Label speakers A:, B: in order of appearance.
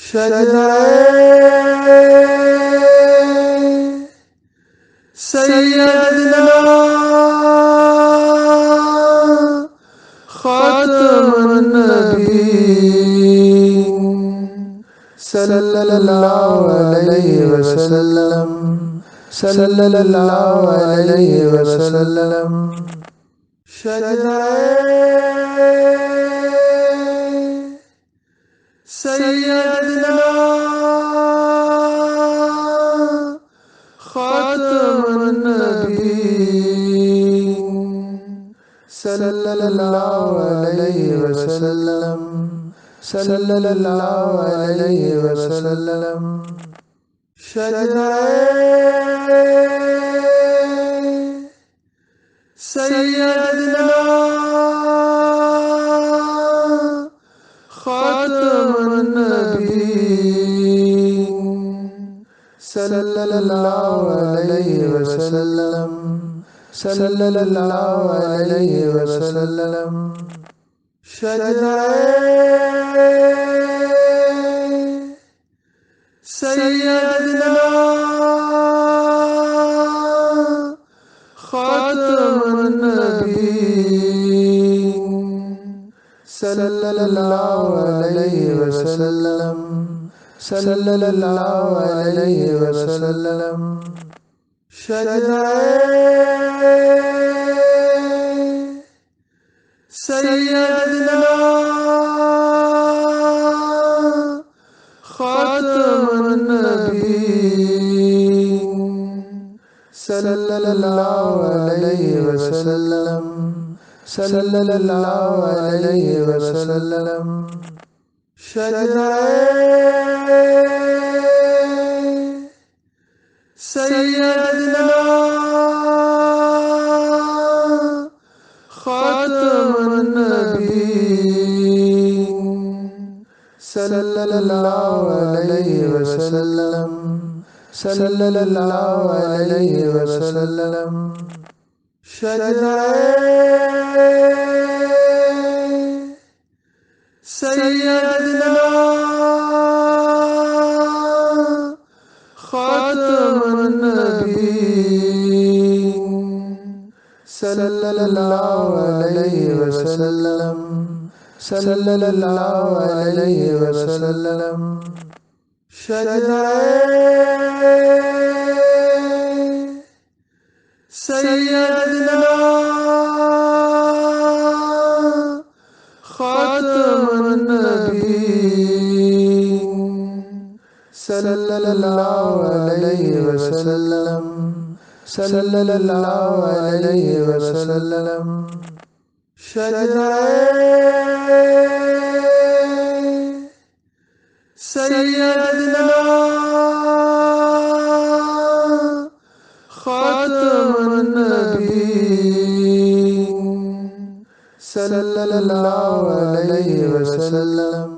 A: शजरे सैयदना खातमुन नबीय्यीन सल्लल्लाहु अलैहि वसल्लम सल्लल्लाहु अलैहि वसल्लम। शजरे सैयदना खातमुन नबीय्यीन सल्लल्लाहु अलैहि वसल्लम सल्लल्लाहु अलैहि वसल्लम। शजरे सैयदना खातमुन नबीय्यीन सल्लल्लाहु अलैहि वसल्लम सल्लल्लाहु अलैहि वसल्लम। शजरे सैयदना खातमुन नबीय्यीन सल्लल्लाहु अलैहि वसल्लम सल्लल्लाहु अलैहि वसल्लम। शजरे सैयदना खातमुन नबीय्यीन सल्लल्लाहु अलैहि वसल्लम सल्लल्लाहु अलैहि वसल्लम। शजरे सैयदना खातमुन नबीय्यीन सल्लल्लाहु अलैहि वसल्लम सल्लल्लाहु अलैहि वसल्लम। शजरे सैयदना खातमुन नबीय्यीन सल्लल्लाहु अलैहि वसल्लम सल्लल्लाहु अलैहि वसल्लम। शजरे सैयदना खातमुन नबीय्यीन सल्लल्लाहु अलैहि वसल्लम सल्लल्लाहु अलैहि वसल्लम। शजरे सैयदना खातमुन नबीय्यीन सल्लल्लाहु अलैहि वसल्लम